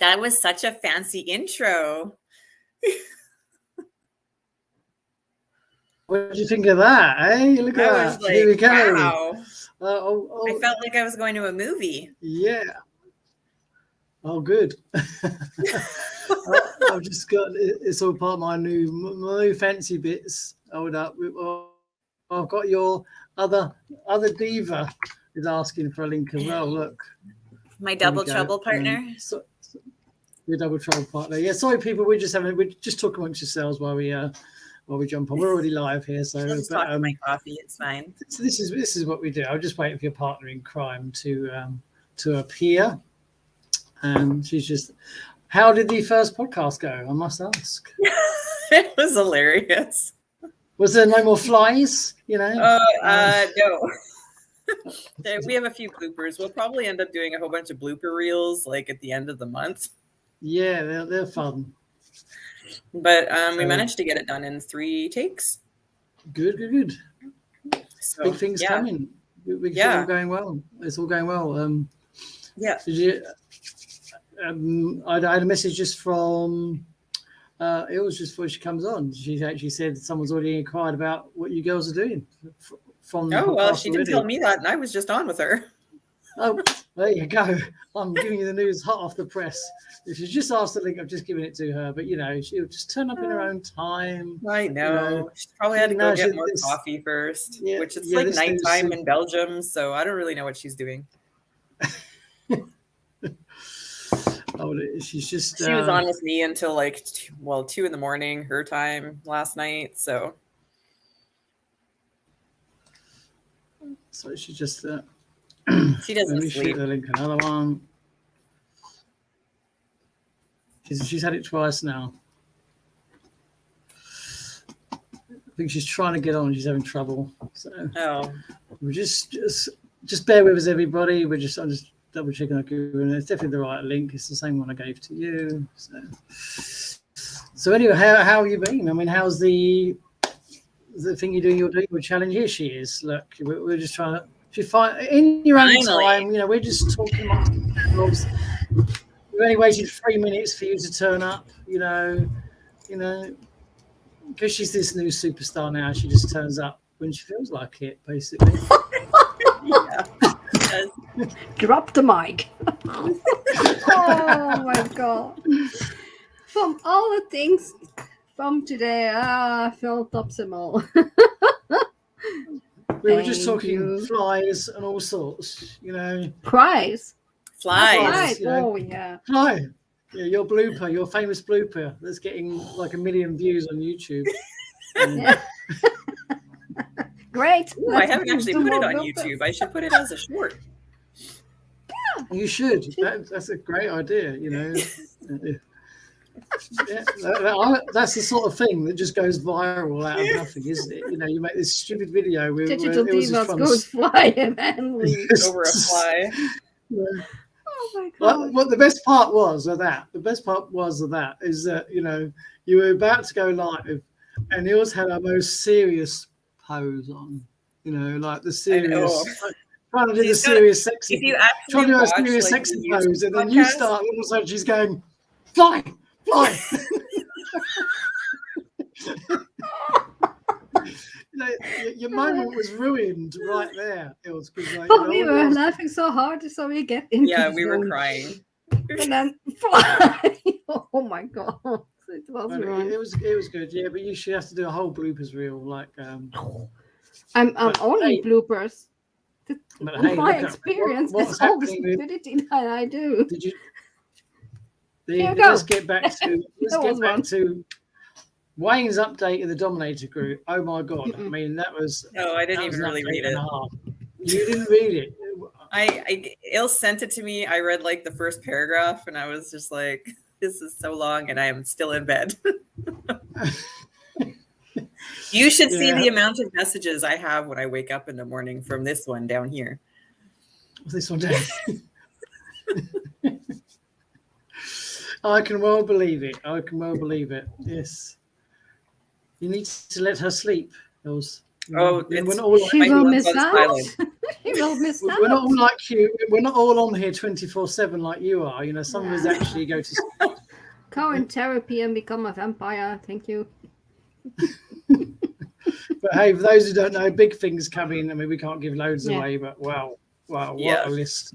That was such a fancy intro. What did you think of that? Hey, look at that. Like, Here we go. wow. I felt like I was going to a movie. Yeah. Oh, good. I've just got it's all part of my new fancy bits. Hold up. I've got your other diva is asking for a link as well. Look. My double trouble partner. Your double trouble partner. Yeah, sorry people, we're just talking amongst yourselves while we jump on. We're already live here, so I'll just talk my coffee, it's fine. So this is what we do. I'll just wait for your partner in crime to appear. And she's just, how did the first podcast go? I must ask. It was hilarious. Was there no more flies? No. We have a few bloopers. We'll probably end up doing a whole bunch of blooper reels like at the end of the month. Yeah, they're fun. But we managed to get it done in 3 takes. Good. So, big things coming. It's all going well. It's all going well. Yeah. Did you? I had a message just from. It was just before she comes on. She actually said someone's already inquired about what you girls are doing. From she didn't tell me that, and I was just on with her. Oh, there you go. I'm giving you the news hot off the press. If she's just asked the link, I've just given it to her. But she'll just turn up in her own time. I know. She probably had to go get more coffee first, which is like nighttime in Belgium, so I don't really know what she's doing. She's just. She was on with me until 2 in the morning her time last night. So she's just. She doesn't Let me sleep. shoot the link. Another one. She's had it twice now. I think she's trying to get on. She's having trouble. So we just bear with us, everybody. I'm just double checking. It's definitely the right link. It's the same one I gave to you. So anyway, how have you been? I mean, how's the thing you're doing with challenge? Here she is. Look, we're just trying to. In your own time, we're just talking amongst ourselves. We've only waited 3 minutes for you to turn up, because she's this new superstar now. She just turns up when she feels like it, basically. Yeah. Drop the mic. Oh my God. From all the things from today, I felt optimal. We were just talking flies and all sorts, Flies. Oh, yeah. Fly. Yeah, your blooper, your famous blooper that's getting like 1 million views on YouTube. Great. Ooh, I haven't actually put it on YouTube. I should put it as a short. Yeah. You should. That's a great idea, Yeah, that's the sort of thing that just goes viral out of nothing, isn't it? You make this stupid video with Digital Divas goes fly and then over a fly. Yeah. Oh my God! What the best part was of that? The best part was of that is that you were about to go live, and Niels had a most serious pose on. Like the serious. Trying to do the serious sexy. Trying to do a serious sexy pose, and then you start. All of a sudden, she's going, fly. Your moment was ruined right there. It was we were laughing so hard, so we get into. Yeah, we were crying. And then fly. Oh my God! It was It was good, yeah. But you should have to do a whole bloopers reel, like. I'm only bloopers. My experience is all the stupidity that I do. Did you? Let's get back to Wayne's update of the Dominator group. Oh my God! I mean, that was. No, I didn't even really read it. You didn't read it. Il sent it to me. I read like the first paragraph, and I was just like, "This is so long," and I am still in bed. You should see the amount of messages I have when I wake up in the morning from this one down here. This one down. I can well believe it. Yes. You need to let her sleep. She will miss out. We're not all like you. We're not all on here 24/7 like you are. You know, some of us actually go to sleep. Go in therapy and become a vampire. Thank you. But hey, for those who don't know, big things coming. I mean, we can't give loads away, but wow, what a list!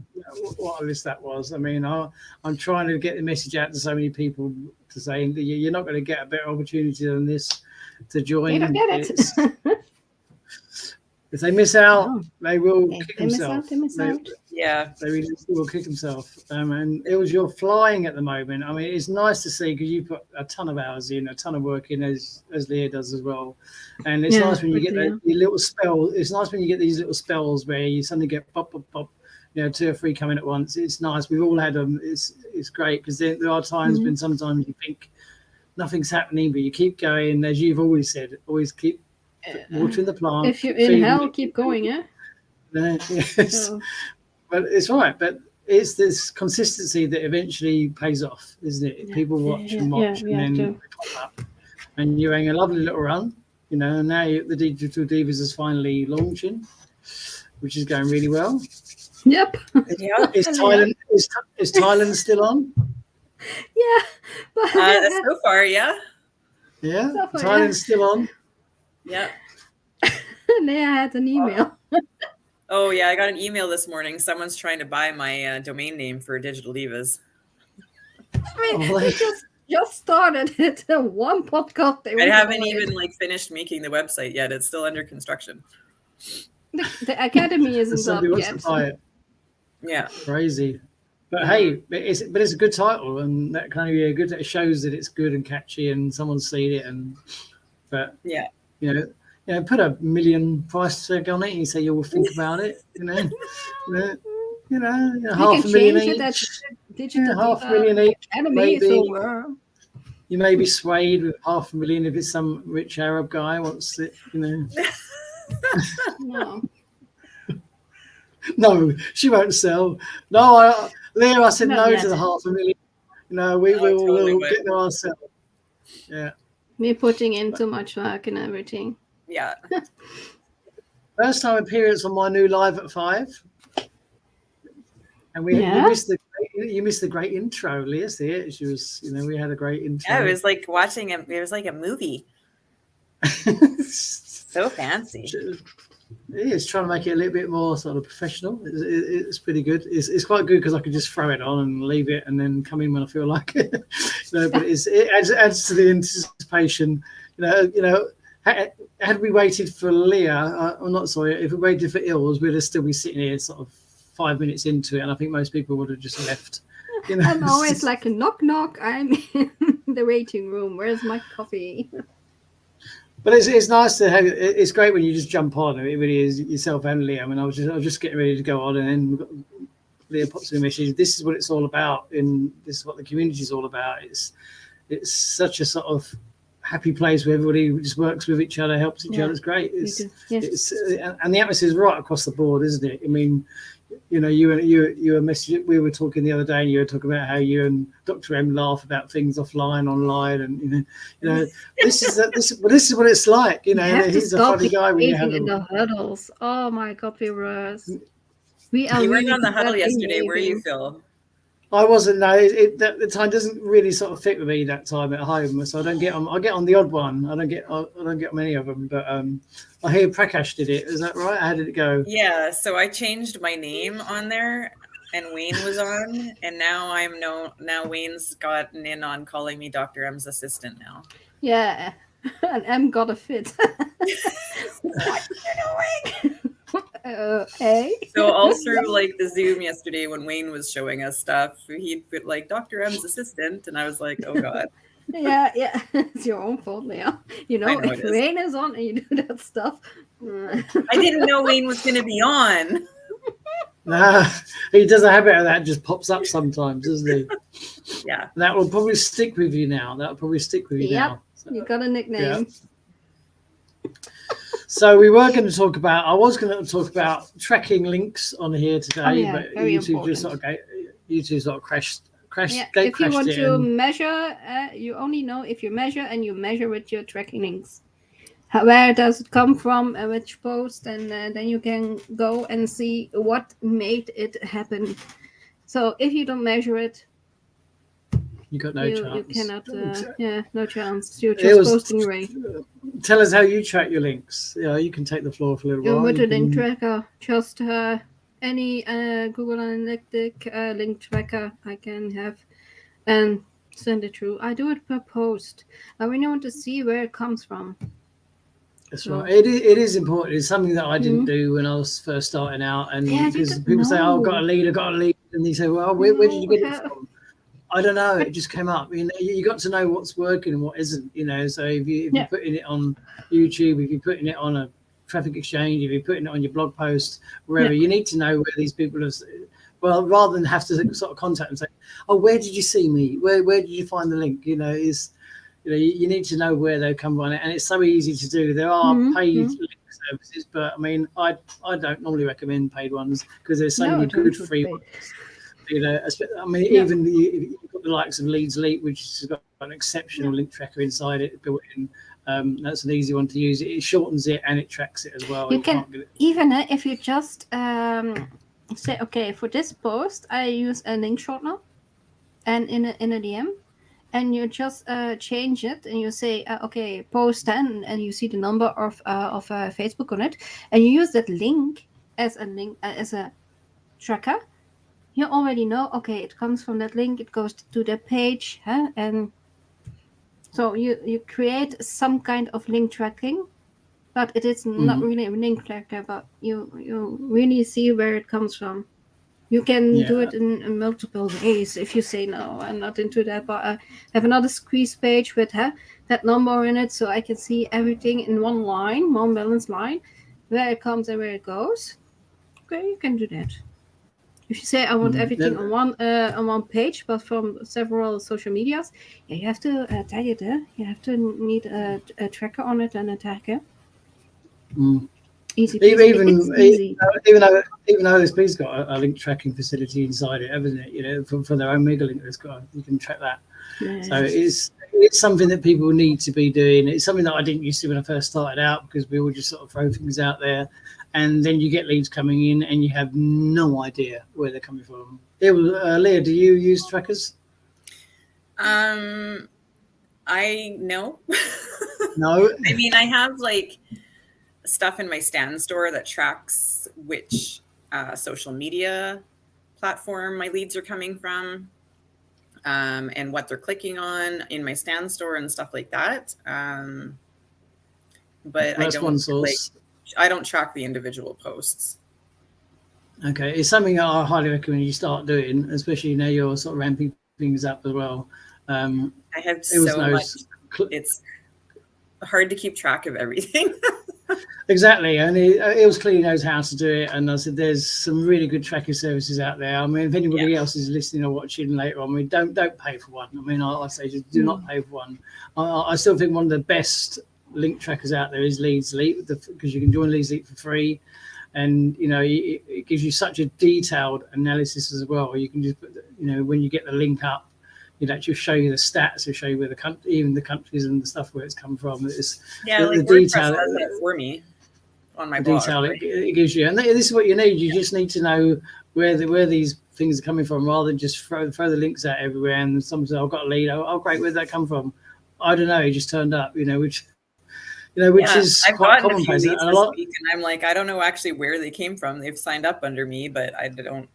What a list that was. I mean, I'm trying to get the message out to so many people to say that you're not going to get a better opportunity than this to join. They don't get it. If they miss out, they will kick themselves. They miss out. Yeah, they really will kick themselves. And you're flying at the moment. I mean, it's nice to see because you put a ton of hours in, a ton of work in, as Leah does as well. And it's nice when you get the little spell. It's nice when you get these little spells where you suddenly get pop, pop, pop. 2 or 3 coming at once. It's nice. We've all had them. It's great because there are times when sometimes you think nothing's happening, but you keep going. As you've always said, always keep watering the plant. If you're in hell, keep going, yeah? Yes. So. But it's right. But it's this consistency that eventually pays off, isn't it? Yeah. People watch and then they pop up. And you're having a lovely little run, and now the Digital Divas is finally launching, which is going really well. Yep. Is Thailand still on? Yeah. But so far, yeah. Yeah. So far, Thailand's still on. Yeah. Leah had an email. Oh yeah, I got an email this morning. Someone's trying to buy my domain name for Digital Divas. I mean, they just started it. One podcast. I haven't even finished making the website yet. It's still under construction. The academy isn't up yet. Yeah, crazy. But hey, it's a good title, and that kind of good. It shows that it's good and catchy, and someone's seen it. Yeah. Put $1 million price tag on it, and you say you will think about it. $500,000 each. $500,000 each. Maybe you may be swayed with $500,000 if it's some rich Arab guy wants it. No. No, she won't sell. No, Leah, I said no to the $500,000. No, we will get there ourselves. Yeah. We're putting in too much work and everything. Yeah. First time appearance on my new Live at 5. And you missed the great intro, Leah. See it? She was, we had a great intro. Yeah, it was like watching it was like a movie. So fancy. It's trying to make it a little bit more sort of professional. It's pretty good. It's quite good because I can just throw it on and leave it and then come in when I feel like it. But it adds to the anticipation. Had we waited for Leah, if we waited for Ills, we'd have still be sitting here sort of 5 minutes into it, and I think most people would have just left. I'm always like a knock knock. I'm in the waiting room. Where's my coffee? But it's nice to have. It's great when you just jump on. It really is, yourself and Leah. I mean, I was just getting ready to go on, and then Leah pops me a message. This is what it's all about, and this is what the community is all about. It's such a sort of happy place where everybody just works with each other, helps each other. It's great. And the atmosphere is right across the board, isn't it? I mean, you were messaging. We were talking the other day, and you were talking about how you and Dr. M laugh about things online, and this is what it's like. He's a funny guy when you have in the huddles. Oh my God, we were. You weren't on the huddle yesterday, were you, Phil? I wasn't. No, the time doesn't really sort of fit with me that time at home, so I don't get on. I get on the odd one. I don't get many of them. But I hear Prakash did it. Is that right? How did it go? Yeah. So I changed my name on there, and Wayne was on, and now Now Wayne's gotten in on calling me Dr. M's assistant now. Yeah, and M got a fit. What are you doing? Hey. So all through the Zoom yesterday when Wayne was showing us stuff, he'd put Dr. M's assistant, and I was like, oh God. Yeah, it's your own fault, Leah. If Wayne is on and you do that stuff. I didn't know Wayne was going to be on. Nah, he does a habit of that. Just pops up sometimes, doesn't he? Yeah. That will probably stick with you now. Now. So, you got a nickname. Yeah. So I was going to talk about tracking links on here today, but YouTube sort of crashed. Yeah, if you want to measure, you only know if you measure and you measure with your tracking links. where does it come from, which post, and then you can go and see what made it happen. So if you don't measure it, you got no chance. You cannot. No chance. You're just posting away. Tell us how you track your links. Yeah, you can take the floor for a little while. With a link tracker, just any Google Analytics link tracker I can have, and send it through. I do it per post. I really want to see where it comes from. That's right. It is important. It's something that I didn't do when I was first starting out, and because people say, "Oh, I've got a lead," and they say, "Well, where did you get it from?" I don't know. It just came up. You got to know what's working and what isn't. So if you're putting it on YouTube, if you're putting it on a traffic exchange, if you're putting it on your blog post, wherever, you need to know where these people are. Well, rather than have to sort of contact them and say, "Oh, where did you see me? Where did you find the link?" You need to know where they come from, and it's so easy to do. There are paid link services, but I mean, I don't normally recommend paid ones because there's so many good free ones. I mean, even you've got the likes of Leads Leap, which has got an exceptional link tracker inside it built in. That's an easy one to use. It shortens it and it tracks it as well. You can even if you just say, okay, for this post I use a link shortener, and in a DM, and you just change it, and you say, okay, post 10, and you see the number of Facebook on it, and you use that link as a tracker. You already know, okay, it comes from that link, it goes to the page, and so you create some kind of link tracking, but it is not really a link tracker, but you really see where it comes from. You can do it in multiple ways. If you say, no, I'm not into that, but I have another squeeze page with that number in it, so I can see everything in one line, one balanced line, where it comes and where it goes. Okay, you can do that. If you say I want everything on one page, but from several social medias, you have to tag it. You have to need a tracker on it and a tagger. Easy. Even though OSP's got a link tracking facility inside it, hasn't it? For their own mega link, you can track that. Yes. So it's something that people need to be doing. It's something that I didn't used to when I first started out, because we would just sort of throw things out there. And then you get leads coming in and you have no idea where they're coming from. Leah, do you use trackers? No. No? I mean, I have like stuff in my Stan store that tracks which social media platform my leads are coming from, and what they're clicking on in my Stan store and stuff like that. But that's one source. I don't track the individual posts. Okay, it's something that I highly recommend you start doing, especially now you're sort of ramping things up as well. I have so much. It's hard to keep track of everything. Exactly, and Eels clearly knows how to do it. And I said, there's some really good tracking services out there. I mean, if anybody else is listening or watching later on, I mean, don't pay for one. I mean, I say just do not pay for one. I still think one of the best link trackers out there is Leads Leap, because you can join Leads Leap for free, and it gives you such a detailed analysis as well. You can just put when you get the link up, it actually show you the stats, it'll show you where even the countries and the stuff where it's come from. It's the detail does that for me on my blog. Detail it gives you, and this is what you need. You just need to know where these things are coming from, rather than just throw the links out everywhere. And someone says, "I've got a lead." Oh, great, where'd that come from? I don't know. It just turned up. Which is I've gotten a few leads this week, and I'm like, I don't know actually where they came from. They've signed up under me, but I don't.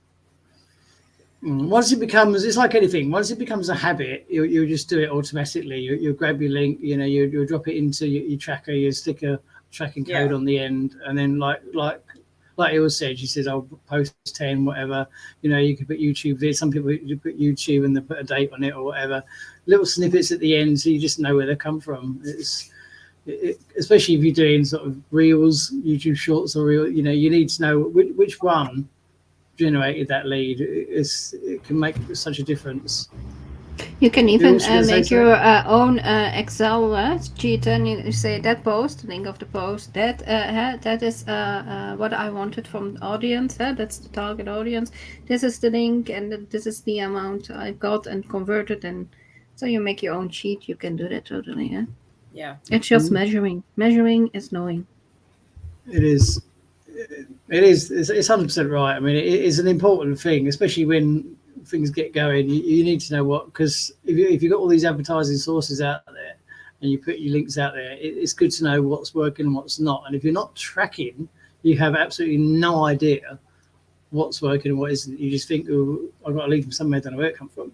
Once it becomes, it's like anything. Once it becomes a habit, you'll just do it automatically. You'll grab your link, you'll drop it into your tracker. You stick a tracking code on the end, and then like Eels said, she says, "I'll post 10, whatever." You could put YouTube there. Some people put YouTube and they put a date on it or whatever. Little snippets at the end, so you just know where they come from. Especially if you're doing sort of reels, YouTube shorts, or reel, you need to know which one generated that lead. It can make such a difference. You can even make your own Excel sheet, and you say that post, link of the post, that is what I wanted from the audience. That's the target audience. This is the link, and this is the amount I got and converted, and so you make your own sheet. You can do that totally. Yeah. It's just measuring. Measuring is knowing. It is. It's 100% right. I mean, it is an important thing, especially when things get going. You need to know what, because if you've got all these advertising sources out there and you put your links out there, it's good to know what's working and what's not. And if you're not tracking, you have absolutely no idea what's working and what isn't. You just think, oh, I've got a link from somewhere, I don't know where it come from.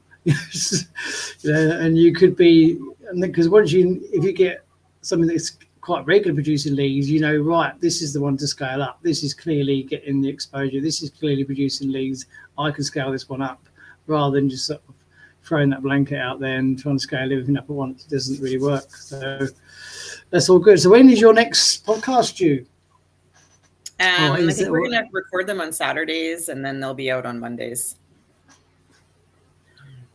And you could be, because if you get something that's quite regular producing leads, you know, right, this is the one to scale up. This is clearly getting the exposure. This is clearly producing leads. I can scale this one up, rather than just sort of throwing that blanket out there and trying to scale everything up at once. It doesn't really work. So that's all good. So when is your next podcast due? I think we're going to record them on Saturdays, and then they'll be out on Mondays.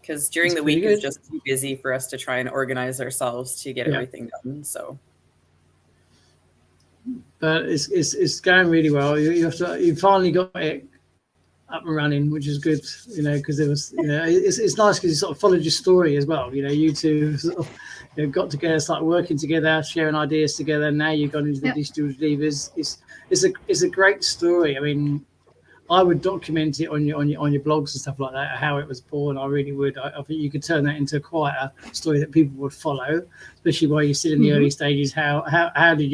Because during the week it's just too busy for us to try and organize ourselves to get everything done. So, but it's going really well. You finally got it up and running, which is good. You know, because there was, you know, it's nice because you sort of followed your story as well. You know, you two sort of, you know, got together, started working together, sharing ideas together. Now you've gone into the digital levers. It's a great story. I mean, I would document it on your blogs and stuff like that, how it was born. I really would. I think you could turn that into quite a story that people would follow, especially while you're still in the early stages. How did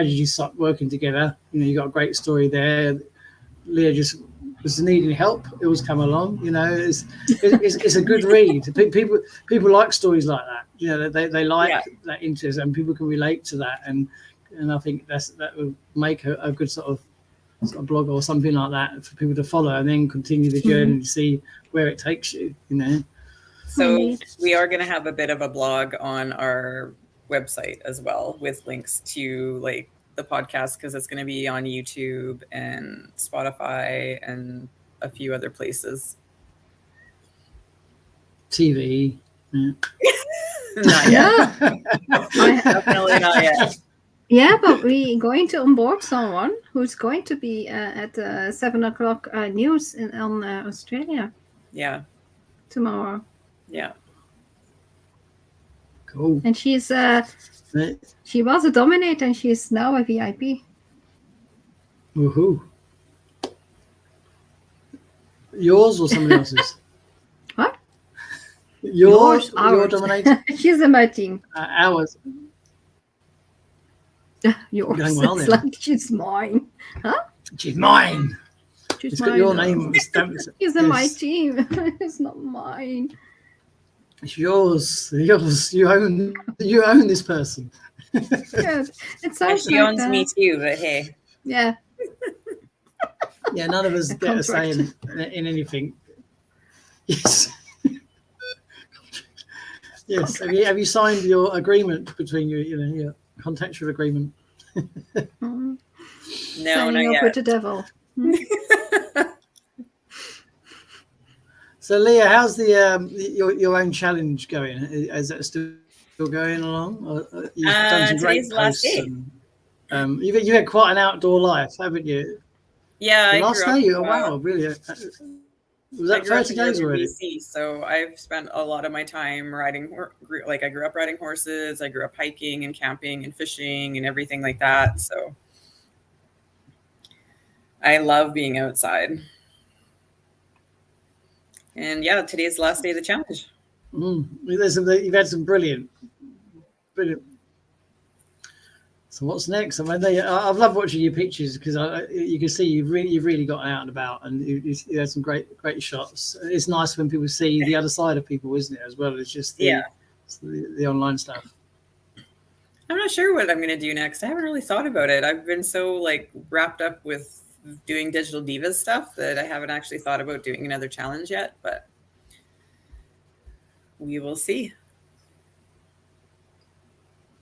you start working together? You know, you got a great story there. Leah just was needing help. It was come along. You know, it's a good read. People like stories like that. You know, they like that interest, and people can relate to that. And I think that would make a good sort of blog or something like that for people to follow, and then continue the journey to see where it takes you, you know. So we are going to have a bit of a blog on our website as well, with links to like the podcast, because it's going to be on YouTube and Spotify and a few other places. TV. Not yet. Definitely not yet. Yeah, but we're going to onboard someone who's going to be at 7 o'clock news on Australia. Yeah. Tomorrow. Yeah. Cool. And she was a Dominator, and she's now a VIP. Woohoo! Yours or somebody else's? What? Your Dominator. She's in my team. Ours. Yours. Going well, it's then. like she's mine. Huh? She's mine. She's It's mine. got your name stamped. She's in my team. It's not mine. It's yours. You own this person. Yes, it sounds And she like owns that. me too, but hey. Yeah. Yeah, none of us get a say in anything. Yes. Yes. Have you signed your agreement between your contractual agreement? Mm. No, Signing not up yet. with the devil. So Leah, how's the your own challenge going? Is that still going along? You've done some great today's the last posts. day. And, you had quite an outdoor life, haven't you? Yeah, The I last grew day, up, wow, really? Was I that grew up 30 in days already? BC, so I've spent a lot of my time riding. Like I grew up riding horses. I grew up hiking and camping and fishing and everything like that. So I love being outside. And yeah, today's the last day of the challenge. You've had some brilliant. So what's next? I mean, I've loved watching your pictures, because you can see you've really got out and about, and you had some great shots. It's nice when people see the other side of people, isn't it? As well as just the online stuff. I'm not sure what I'm going to do next. I haven't really thought about it. I've been so like wrapped up with doing Digital Divas stuff that I haven't actually thought about doing another challenge yet, but we will see.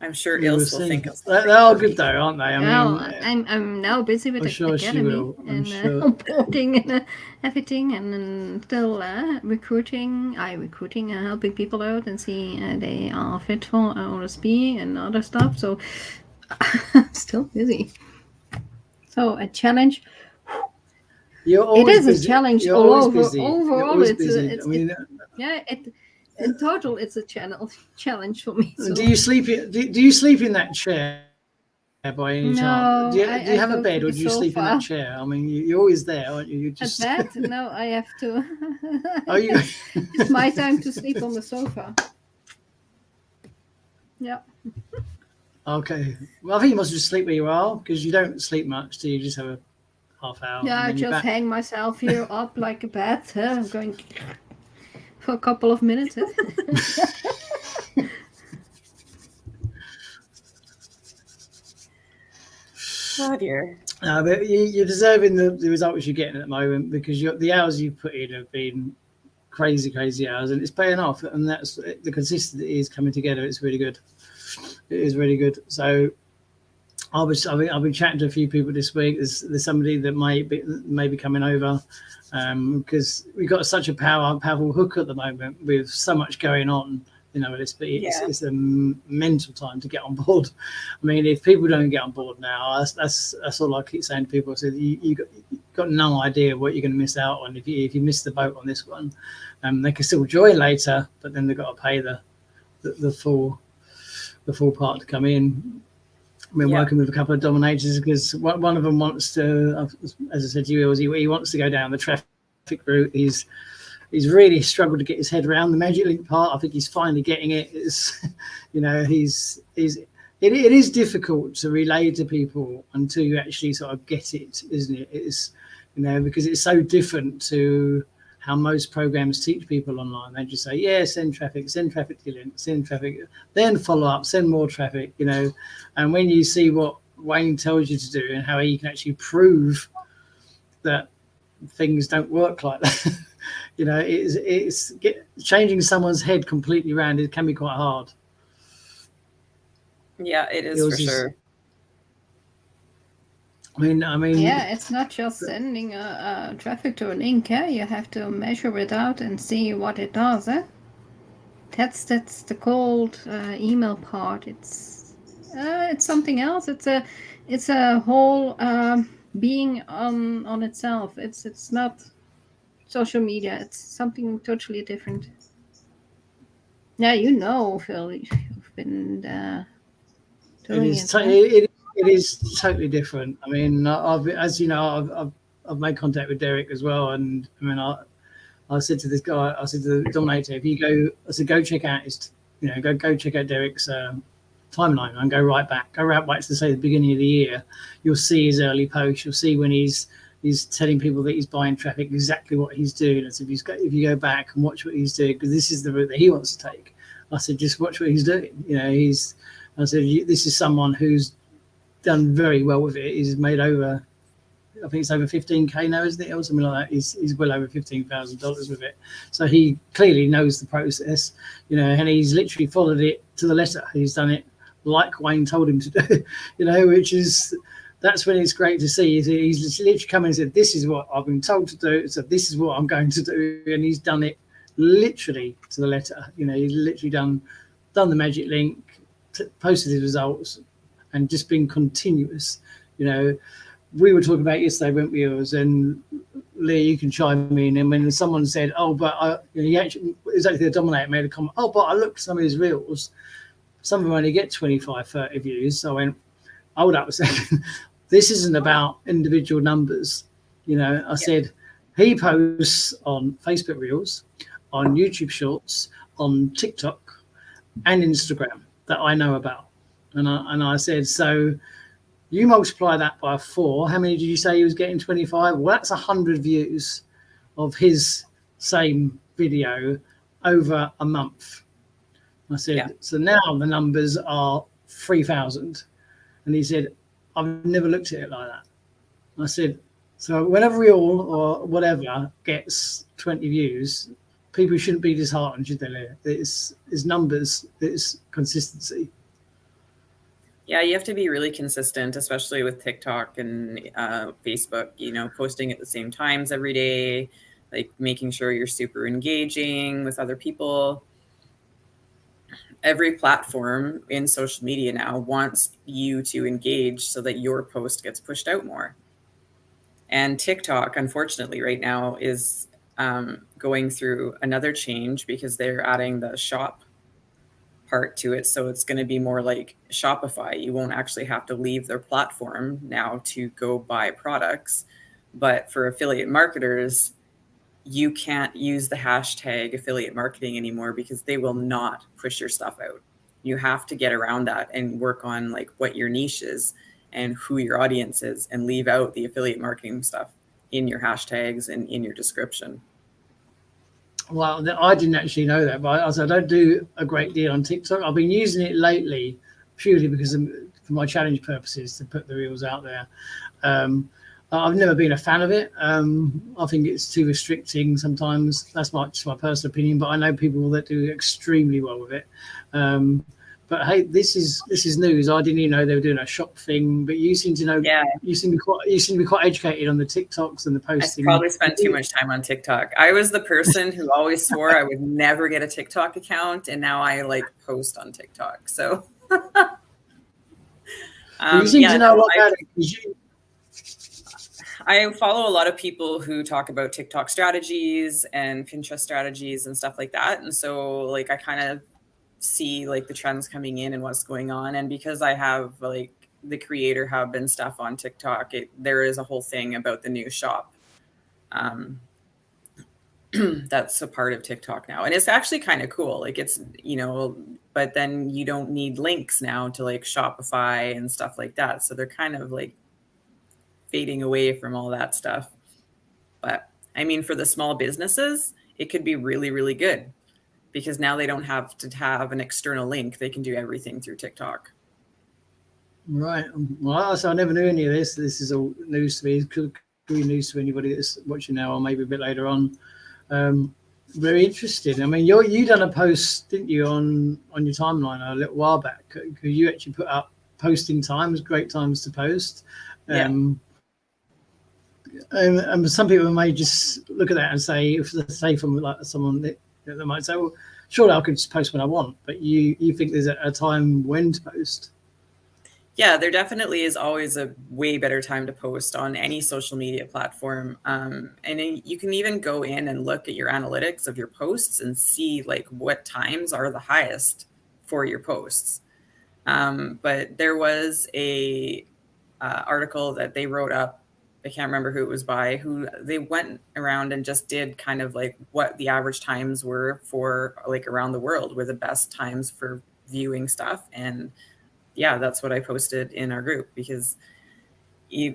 I'm sure Ilse will think of something. They're all good though, aren't they? I'm now busy with the academy and onboarding and everything, and then still recruiting and helping people out and see they are fit for OSB and other stuff. So I'm still busy. So a challenge. You're always it is busy. a challenge You're all always over. busy. Overall, busy. in total, it's a challenge for me. So. Do you sleep? Do you sleep in that chair by any chance? Do you have a bed, or do you sleep in that chair? I mean, you're always there, aren't you? You just at bed? No, I have to. Oh, you? It's my time to sleep on the sofa. Yeah. Okay. Well, I think you must just sleep where you are, because you don't sleep much. Do you just have a half hour? Yeah, I just hang myself here up like a bat. I'm going for a couple of minutes. Oh dear. No, but you're deserving the results you're getting at the moment, because the hours you've put in have been crazy hours, and it's paying off. And that's the consistency is coming together. It's really good. It is really good. So I've been chatting to a few people this week. There's somebody that may be coming over, because we've got such a powerful hook at the moment with so much going on. You know, it's a mental time to get on board. I mean, if people don't get on board now, that's all I keep saying to people. I said, you got no idea what you're going to miss out on if you miss the boat on this one. They can still join later, but then they've got to pay the full part to come in. We're working with a couple of dominators, because one of them wants to, as I said to you, he wants to go down the traffic route. He's really struggled to get his head around the Magic Link part. I think he's finally getting it. It's, you know, it is difficult to relay to people until you actually sort of get it, isn't it? It's, you know, because it's so different to how most programs teach people online. They just say, yeah, send traffic to link, send traffic, then follow up, send more traffic, you know. And when you see what Wayne tells you to do and how he can actually prove that things don't work like that, you know, changing someone's head completely around. It can be quite hard. Yeah, it is for sure. I mean, yeah, it's not just sending a traffic to a link. You have to measure it out and see what it does. That's the cold email part. It's something else. It's a whole being on itself. It's not social media. It's something totally different. Yeah, you know, Phil, you've been doing it. It is totally different. I mean, as you know, I've made contact with Derek as well, and I mean, I said to this guy, I said to the dominator, if you go, I said, go check out his, you know, go check out Derek's timeline and go right back to say the beginning of the year. You'll see his early posts. You'll see when he's telling people that he's buying traffic, exactly what he's doing. And so if you go back and watch what he's doing, because this is the route that he wants to take. I said, just watch what he's doing. You know, I said, this is someone who's done very well with it. He's made over, I think it's over 15K now, isn't it, or something like that. He's well over $15,000 with it. So he clearly knows the process, you know, and he's literally followed it to the letter. He's done it like Wayne told him to do, you know, that's when it's great to see. He's literally come in and said, this is what I've been told to do, so this is what I'm going to do, and he's done it literally to the letter. You know, he's literally done the Magic Link, posted his results, and just been continuous. You know, we were talking about yesterday, weren't we? And Lee, you can chime in. And when someone said, "Oh, but he actually," exactly, the dominator made a comment. "Oh, but I looked at some of his reels. Some of them only get 25, 30 views." So I went, "Hold up a second. This isn't about individual numbers." You know, I said he posts on Facebook Reels, on YouTube Shorts, on TikTok, and Instagram that I know about. And I said, so you multiply that by 4. How many did you say he was getting? 25? Well, that's 100 views of his same video over a month. I said, so now the numbers are 3,000. And he said, I've never looked at it like that. I said, so whenever Reel or whatever gets 20 views, people shouldn't be disheartened, should they? It's numbers, it's consistency. Yeah, you have to be really consistent, especially with TikTok and Facebook, you know, posting at the same times every day, like making sure you're super engaging with other people. Every platform in social media now wants you to engage so that your post gets pushed out more. And TikTok, unfortunately, right now is going through another change because they're adding the shop part to it. So it's going to be more like Shopify. You won't actually have to leave their platform now to go buy products. But for affiliate marketers, you can't use the hashtag affiliate marketing anymore because they will not push your stuff out. You have to get around that and work on like what your niche is and who your audience is, and leave out the affiliate marketing stuff in your hashtags and in your description. Well, I didn't actually know that, but I don't do a great deal on TikTok. I've been using it lately purely because for my challenge purposes to put the reels out there. I've never been a fan of it. I think it's too restricting sometimes. That's just my personal opinion, but I know people that do extremely well with it. But hey, this is news. I didn't even know they were doing a shop thing. But you seem to know. Yeah. You seem to be quite educated on the TikToks and the posting. I probably spent too much time on TikTok. I was the person who always swore I would never get a TikTok account, and now I like post on TikTok. So you seem to know a lot about it. I follow a lot of people who talk about TikTok strategies and Pinterest strategies and stuff like that. And so like I kind of see like the trends coming in and what's going on. And because I have like the creator hub and stuff on TikTok, there is a whole thing about the new shop. That's a part of TikTok now. And it's actually kind of cool. Like it's, but then you don't need links now to like Shopify and stuff like that. So they're kind of like fading away from all that stuff. But I mean, for the small businesses, it could be really, really good because now they don't have to have an external link. They can do everything through TikTok. Right. Well, so I never knew any of this. This is all news to me. It could be news to anybody that's watching now or maybe a bit later on. Very interesting. I mean, you done a post, didn't you, on your timeline a little while back? Because you actually put up posting times, great times to post. And some people may just look at that and say, if they say from like someone that they might say, well, surely I could just post when I want. But you think there's a time when to post? Yeah, there definitely is always a way better time to post on any social media platform. And you can even go in and look at your analytics of your posts and see like what times are the highest for your posts. But there was a article that they wrote up. I can't remember who it was by, who they went around and just did kind of like what the average times were for like around the world were the best times for viewing stuff. And yeah, that's what I posted in our group because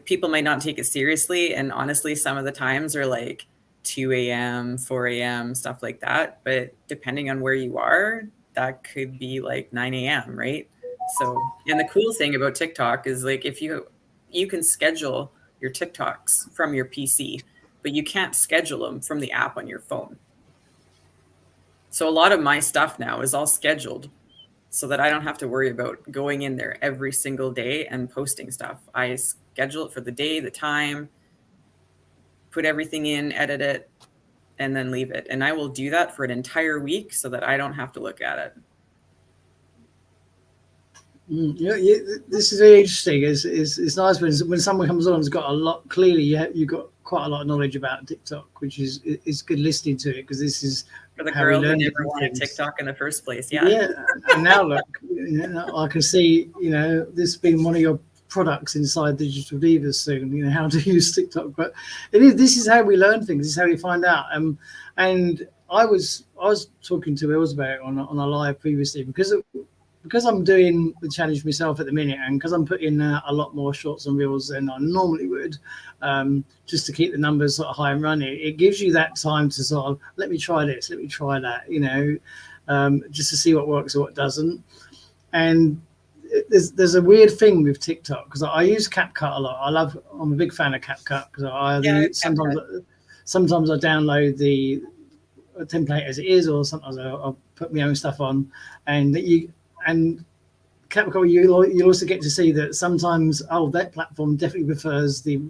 people might not take it seriously. And honestly, some of the times are like 2 a.m., 4 a.m., stuff like that. But depending on where you are, that could be like 9 a.m., right? So, and the cool thing about TikTok is like if you can schedule your TikToks from your PC, but you can't schedule them from the app on your phone. So a lot of my stuff now is all scheduled so that I don't have to worry about going in there every single day and posting stuff. I schedule it for the day, the time, put everything in, edit it, and then leave it. And I will do that for an entire week so that I don't have to look at it. Yeah, this is very interesting. It's nice when someone comes on and has got a lot. Clearly, you've got quite a lot of knowledge about TikTok, which is good listening to it because this is for the girl who never wanted TikTok in the first place. Yeah. Yeah, and now look, I can see this being one of your products inside Digital Divas soon. How to use TikTok, but this is how we learn things. This is how we find out. And I was talking to Els about it on a live previously because I'm doing the challenge myself at the minute and because I'm putting a lot more shorts and reels than I normally would, just to keep the numbers sort of high and running, it gives you that time to sort of, let me try this, let me try that, just to see what works or what doesn't. And there's a weird thing with TikTok because I use CapCut a lot. I'm a big fan of CapCut because sometimes I download the template as it is, or sometimes I'll put my own stuff on, and CapCut, you also get to see that sometimes, that platform definitely prefers the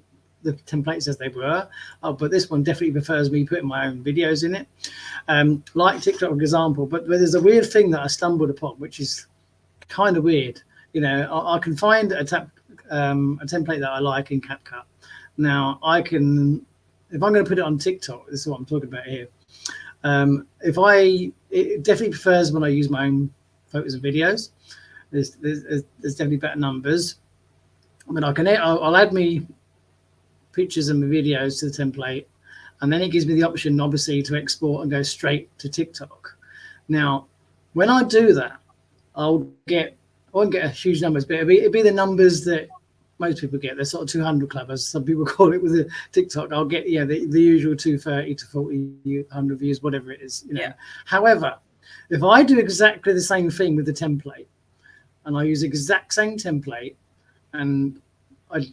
templates as they were. But this one definitely prefers me putting my own videos in it. Like TikTok, for example. But there's a weird thing that I stumbled upon, which is kind of weird. I can find a template that I like in CapCut. Now I can, if I'm going to put it on TikTok, this is what I'm talking about here. It definitely prefers when I use my own photos and videos. There's definitely better numbers. I mean, I'll add me pictures and my videos to the template, and then it gives me the option, obviously, to export and go straight to TikTok. Now, when I do that, I won't get a huge numbers, but it'd be the numbers that most people get. They're sort of 200 club, as some people call it with the TikTok. I'll get the usual 230 to 40, 100 views, whatever it is. You know. Yeah. However, if I do exactly the same thing with the template, and I use the exact same template, and I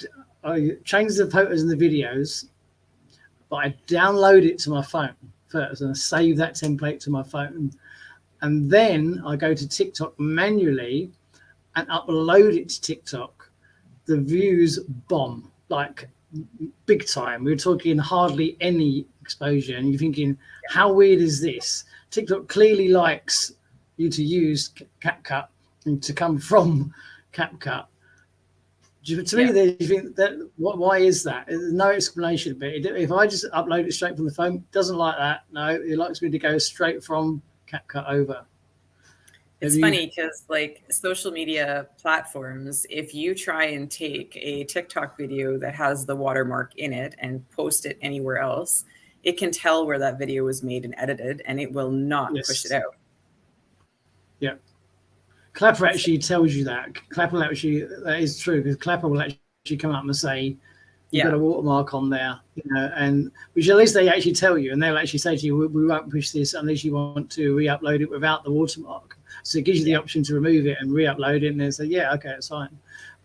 change the photos and the videos, but I download it to my phone first, and I save that template to my phone, and then I go to TikTok manually and upload it to TikTok. The views bomb, like big time. We're talking hardly any exposure, and you're thinking, how weird is this? TikTok clearly likes you to use CapCut and to come from CapCut. To me, you think that why is that? There's no explanation. But if I just upload it straight from the phone, it doesn't like that. No, it likes me to go straight from CapCut over. It's funny because like social media platforms, if you try and take a TikTok video that has the watermark in it and post it anywhere else, it can tell where that video was made and edited, and it will not push it out. Yeah. Clapper actually tells you that. Clapper will actually, that is true, because Clapper will actually come up and say, you've got a watermark on there, you know, and which at least they actually tell you, and they'll actually say to you, we won't push this unless you want to re-upload it without the watermark. So it gives you the option to remove it and re-upload it, and they say, yeah, okay, it's fine.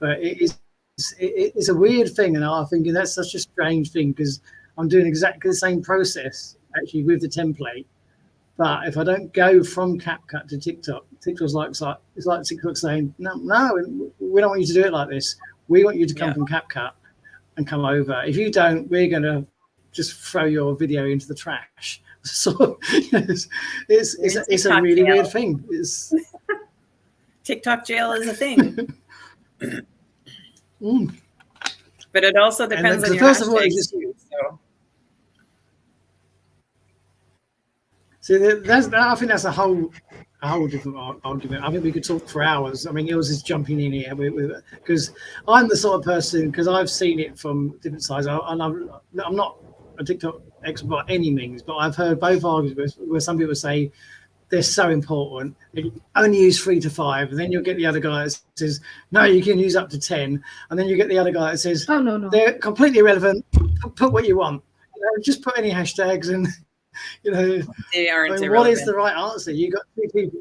But it's a weird thing, and I'm thinking that's such a strange thing, because I'm doing exactly the same process actually with the template. But if I don't go from CapCut to TikTok, TikTok's it's like TikTok saying, no, we don't want you to do it like this. We want you to come from CapCut and come over. If you don't, we're going to just throw your video into the trash. So it's a really weird thing. TikTok jail is a thing. But it also depends on your hashtags too. So I think that's a whole different argument. I think we could talk for hours. I mean, yours is jumping in here because I'm the sort of person, because I've seen it from different sides, and I'm not a TikTok expert by any means, but I've heard both arguments where some people say they're so important, you only use 3 to 5, and then you'll get the other guy that says, no, you can use up to 10, and then you get the other guy that says, oh no, they're completely irrelevant. Put what you want. You know, just put any hashtags and. You know, they aren't what is the right answer? You got 2 people.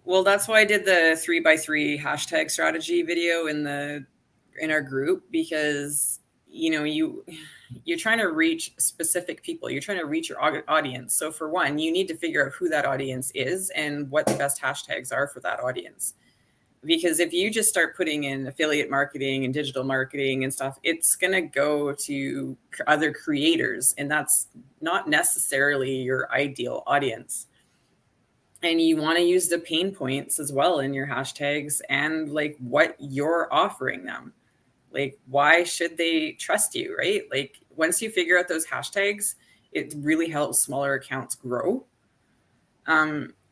Well, that's why I did the 3x3 hashtag strategy video in our group, because you know you're trying to reach specific people. You're trying to reach your audience. So for one, you need to figure out who that audience is and what the best hashtags are for that audience. Because if you just start putting in affiliate marketing and digital marketing and stuff, it's going to go to other creators, and that's not necessarily your ideal audience. And you want to use the pain points as well in your hashtags and like what you're offering them. Like, why should they trust you, right? Like, once you figure out those hashtags, it really helps smaller accounts grow.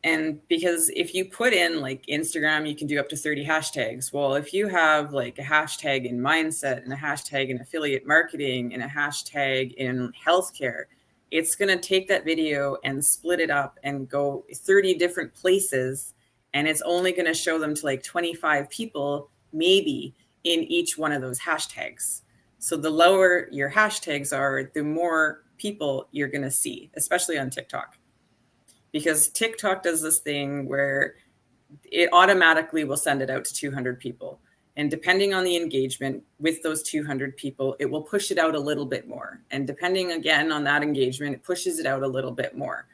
And because if you put in like Instagram, you can do up to 30 hashtags. Well, if you have like a hashtag in mindset and a hashtag in affiliate marketing and a hashtag in healthcare, it's going to take that video and split it up and go 30 different places. And it's only going to show them to like 25 people, maybe in each one of those hashtags. So the lower your hashtags are, the more people you're going to see, especially on TikTok. Because TikTok does this thing where it automatically will send it out to 200 people. And depending on the engagement with those 200 people, it will push it out a little bit more. And depending again on that engagement, it pushes it out a little bit more.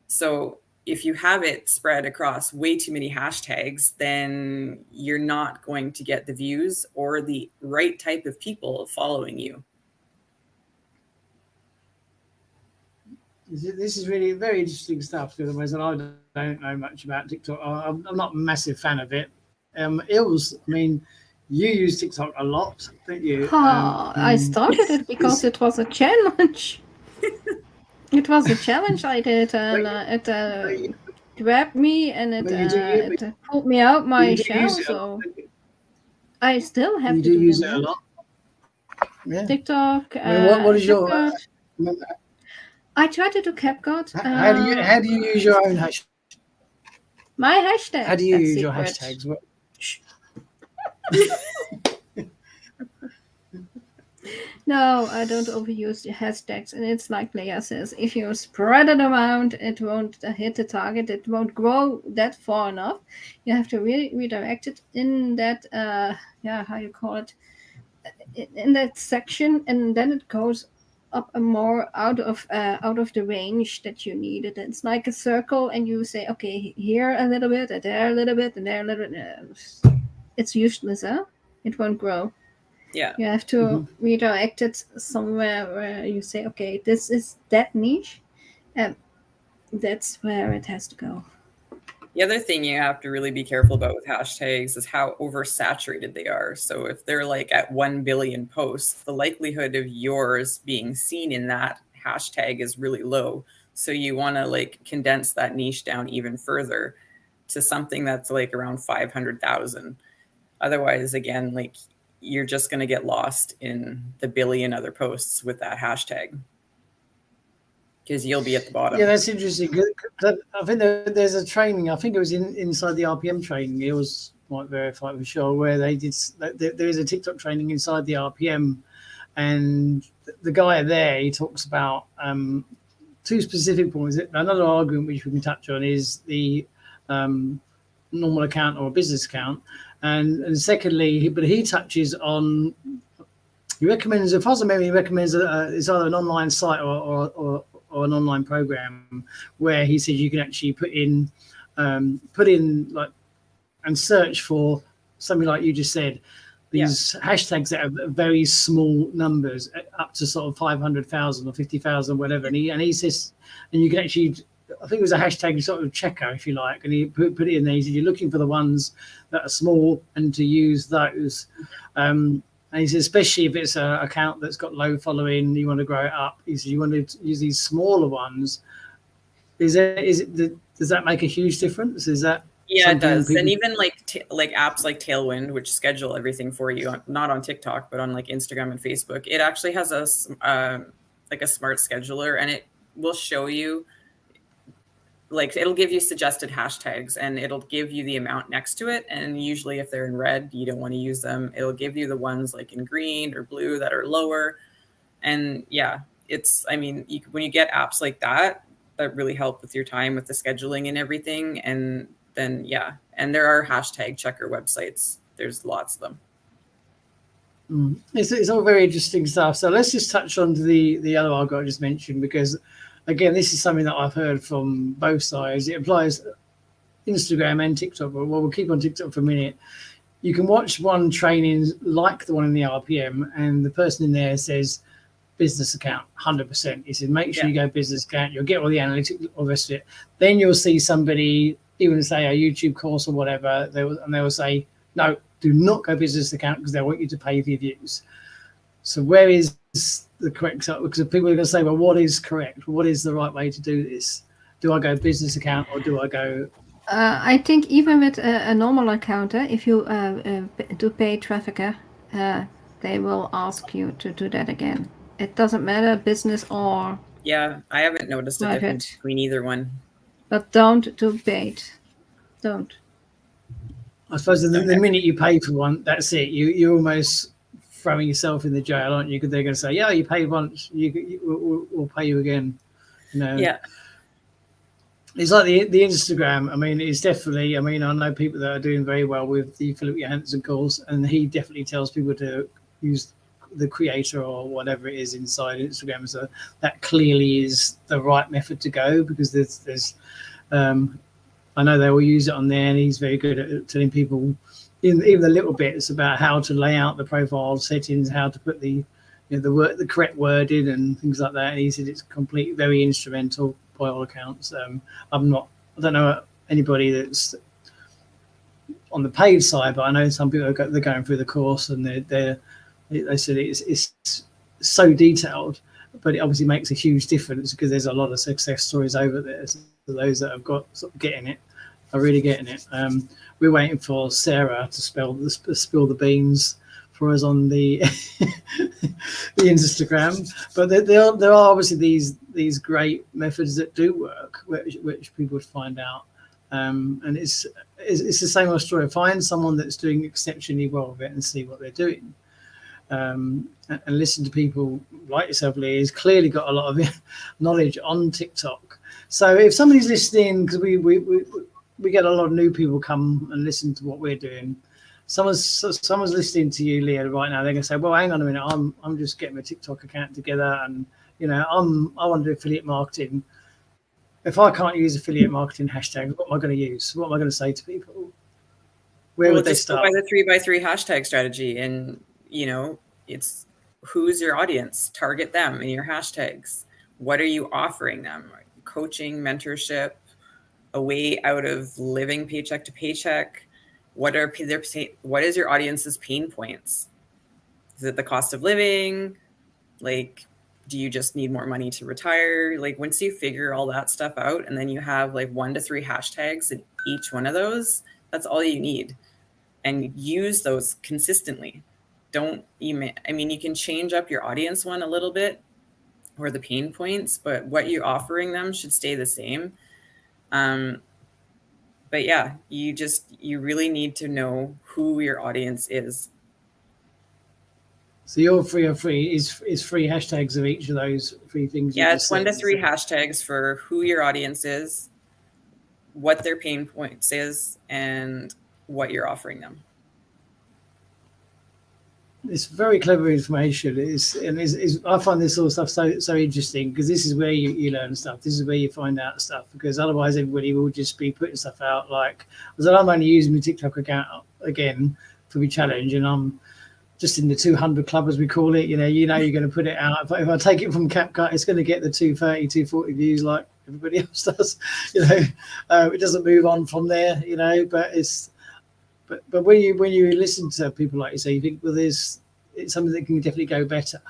So if you have it spread across way too many hashtags, then you're not going to get the views or the right type of people following you. This is really very interesting stuff, because I don't know much about TikTok. I'm not a massive fan of it. Ills, I mean, you use TikTok a lot, don't you? I started it because it was a challenge. It was a challenge I did, and it grabbed me, and it pulled me out my shell. So I still have you to do do use that. it a lot. Yeah. TikTok. I mean, what is your? I try to do CapCut. How do you use your own hashtag? My hashtag. How do you use your hashtags? What? No, I don't overuse the hashtags, and it's like Leah says, if you spread it around, it won't hit the target, it won't grow that far enough. You have to really redirect it in that, how you call it, in that section, and then it goes up and more out of the range that you needed. It's like a circle, and you say, okay, here a little bit, and there a little bit, and there a little bit. It's useless, huh? It won't grow. Yeah. You have to redirect it somewhere where you say, okay, this is that niche, and that's where it has to go. The other thing you have to really be careful about with hashtags is how oversaturated they are. So if they're like at 1 billion posts, the likelihood of yours being seen in that hashtag is really low. So you want to like condense that niche down even further to something that's like around 500,000. Otherwise, again, like you're just going to get lost in the billion other posts with that hashtag because you'll be at the bottom. Yeah, that's interesting. I think there's a training. I think it was inside the RPM training. It was, might verify for sure, where they did. There is a TikTok training inside the RPM, and the guy there, he talks about two specific points. Another argument which we can touch on is the normal account or business account. And secondly, he touches on, he recommends, as far as I remember, he recommends it's either an online site or an online program where he says you can actually put in like and search for something like you just said, these hashtags that are very small numbers, up to sort of 500,000 or 50,000, whatever. And he says, and you can actually, I think it was a hashtag sort of checker, if you like, and he put it in there. He said, you're looking for the ones that are small and to use those. And he said, especially if it's an account that's got low following, you want to grow it up. He said, you want to use these smaller ones. Does that make a huge difference? Is that? Yeah, it does. And even like apps like Tailwind, which schedule everything for you, not on TikTok, but on like Instagram and Facebook, it actually has a smart scheduler, and it will show you, like, it'll give you suggested hashtags, and it'll give you the amount next to it. And usually if they're in red, you don't want to use them. It'll give you the ones like in green or blue that are lower. And yeah, when you get apps like that really help with your time with the scheduling and everything. And then, and there are hashtag checker websites. There's lots of them. It's all very interesting stuff. So let's just touch on the other article I just mentioned, because again, this is something that I've heard from both sides. It applies Instagram and TikTok, but we'll keep on TikTok for a minute. You can watch one training like the one in the RPM, and the person in there says business account, 100%. He said, make sure you go business account. You'll get all the analytics, all the rest of it. Then you'll see somebody, even say a YouTube course or whatever, they will say, no, do not go business account because they want you to pay for your views. So where is the correct? Because people are going to say, well, what is correct? What is the right way to do this? Do I go business account or do I go? I think even with a normal account, if you do pay trafficker, they will ask you to do that again. It doesn't matter business or. Yeah, I haven't noticed a difference between either one. But don't do paid. Don't. I suppose the minute you pay for one, that's it. You're almost throwing yourself in the jail, aren't you? Because they're going to say, yeah, you paid once, we'll pay you again. You know? Yeah. It's like the Instagram. I mean, it's definitely, I know people that are doing very well with the Philip Johansson course, and he definitely tells people to use the creator or whatever it is inside Instagram. So that clearly is the right method to go, because there's I know they will use it on there, and he's very good at telling people even the little bits about how to lay out the profile settings, how to put the the correct word in and things like that. And he said it's very instrumental by all accounts. I don't know anybody that's on the paid side, but I know some people they're going through the course and they said it's so detailed, but it obviously makes a huge difference because there's a lot of success stories over there. So those that have got sort of getting it are really getting it. We're waiting for Sarah to spill the beans for us on the the Instagram, but there are obviously these great methods that do work, which people would find out. And it's the same old story. Find someone that's doing exceptionally well with it and see what they're doing. And listen to people like yourself, Lee, who's clearly got a lot of knowledge on TikTok. So if somebody's listening, because we get a lot of new people come and listen to what we're doing. Someone's listening to you, Leah, right now. They're gonna say, "Well, hang on a minute. I'm just getting my TikTok account together, and I want to do affiliate marketing. If I can't use affiliate marketing hashtags, what am I going to use? What am I going to say to people? Where would they start?" By the 3x3 hashtag strategy, and it's who's your audience. Target them in your hashtags. What are you offering them? Coaching, mentorship, a way out of living paycheck to paycheck. What is your audience's pain points? Is it the cost of living? Like, do you just need more money to retire? Like, once you figure all that stuff out, and then you have like 1 to 3 hashtags in each one of those, that's all you need. And use those consistently. You can change up your audience one a little bit, or the pain points, but what you're offering them should stay the same. But yeah, you really need to know who your audience is. So your 3 or 3 is 3 hashtags of each of those 3 things. Yeah, it's 1 to 3 hashtags for who your audience is, what their pain points is, and what you're offering them. It's very clever information. I find this sort of stuff so interesting, because this is where you learn stuff. This is where you find out stuff, because otherwise everybody will just be putting stuff out like, I'm only using my TikTok account again for my challenge, and I'm just in the 200 club, as we call it. You're going to put it out. If I take it from CapCut, it's going to get the 230, 240 views like everybody else does. It doesn't move on from there. But when you listen to people like you say, you think, well, it's something that can definitely go better,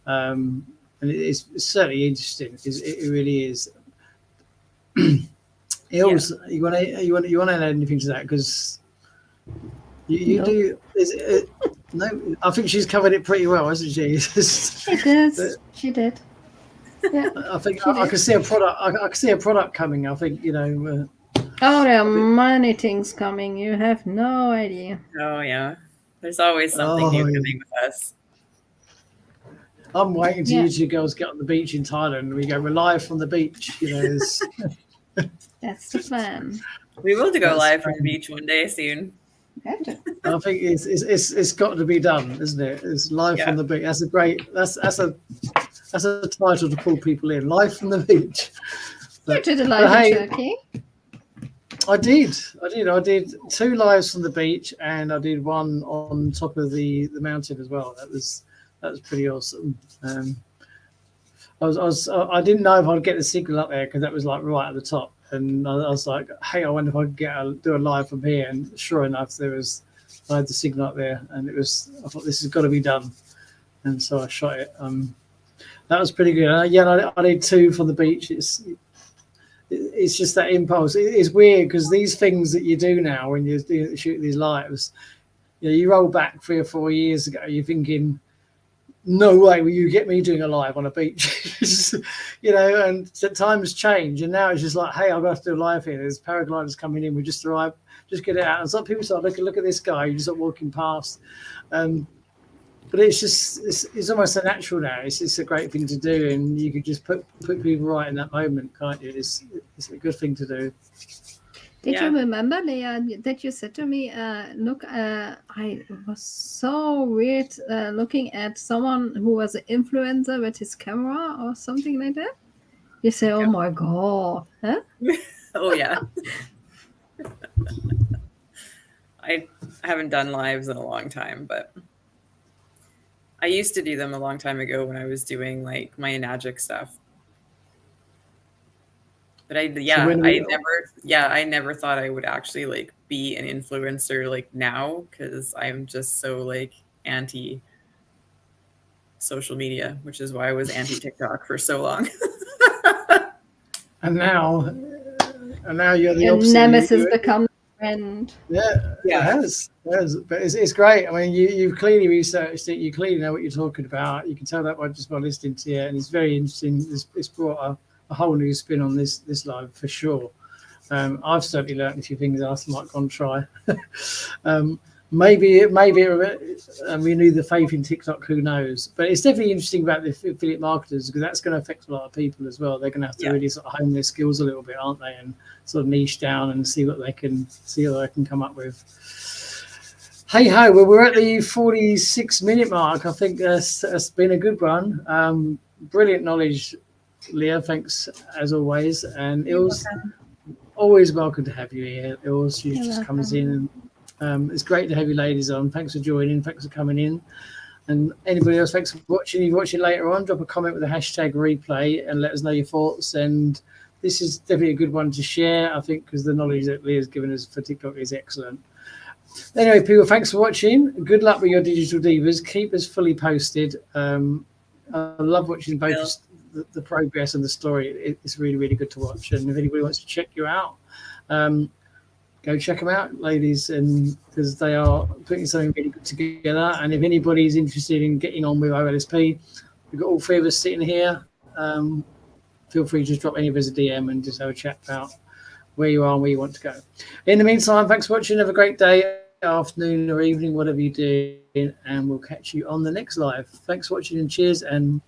and it's certainly interesting. It really is. Also, you want to add anything to that? Because you No. do. No, I think she's covered it pretty well, hasn't she? She did. She did. Yeah. I think I can see a product. I can see a product coming. I think Oh, there are many things coming. You have no idea. Oh yeah, there's always something new coming with us. I'm waiting till you two girls get on the beach in Thailand and we go, we're live from the beach. That's the plan. We will go live from the beach one day soon. Have to. I think it's got to be done, isn't it? It's live from the beach. That's a title to pull people in. Live from the beach. You did a live in Turkey. I did 2 lives from the beach, and I did one on top of the mountain as well. That was pretty awesome. I didn't know if I'd get the signal up there, because that was like right at the top, and I was like, hey, I wonder if I could do a live from here. And sure enough, I had the signal up there, and I thought, this has got to be done, and so I shot it. That was pretty good. I did 2 from the beach. It's just that impulse. It's weird, because these things that you do now when you shoot these lives, you roll back 3 or 4 years ago, you're thinking, no way will you get me doing a live on a beach. And times change, and now it's just like, hey, I've got to do a live here. There's paragliders coming in. We just arrived. Just get it out. And some people start look at this guy. You just start walking past. But it's almost a natural now. It's a great thing to do, and you could just put people right in that moment, can't you? It's a good thing to do. Did you remember, Leah, that you said to me, look, I was so weird looking at someone who was an influencer with his camera or something like that? You say, oh my God. Huh? Oh, yeah. I haven't done lives in a long time, but I used to do them a long time ago when I was doing like my Enagic stuff. But I never thought I would actually like be an influencer like now, because I'm just so like anti social media, which is why I was anti TikTok for so long. And now you're the Your opposite. nemesis becomes a friend. Yeah, it has. But it's great. I mean, you've clearly researched it. You clearly know what you're talking about. You can tell that by just by listening to you, and it's very interesting. It's brought a whole new spin on this live for sure. I've certainly learned a few things I might go and try. Maybe we knew the faith in TikTok, who knows? But it's definitely interesting about the affiliate marketers, because that's going to affect a lot of people as well. They're going to have to really sort of hone their skills a little bit, aren't they? And sort of niche down and see what they can come up with. Hey ho, well, we're at the 46-minute mark. I think that's been a good one. Brilliant knowledge, Leah. Thanks as always. And it was always welcome to have you here. It always just comes in. It's great to have you ladies on. Thanks for joining. Thanks for coming in. And anybody else, thanks for watching. If you watch it later on, drop a comment with the hashtag replay and let us know your thoughts. And this is definitely a good one to share, I think, because the knowledge that Leah's given us for TikTok is excellent. Anyway, people, thanks for watching. Good luck with your digital divas. Keep us fully posted. I love watching both the progress and the story. It's really, really good to watch. And if anybody wants to check you out, go check them out, ladies, and because they are putting something really good together. And if anybody's interested in getting on with OLSP, we've got all three of us sitting here. Feel free to just drop any of us a DM and just have a chat about where you are and where you want to go. In the meantime, thanks for watching. Have a great day, afternoon or evening, whatever you do, and we'll catch you on the next live. Thanks for watching and cheers, and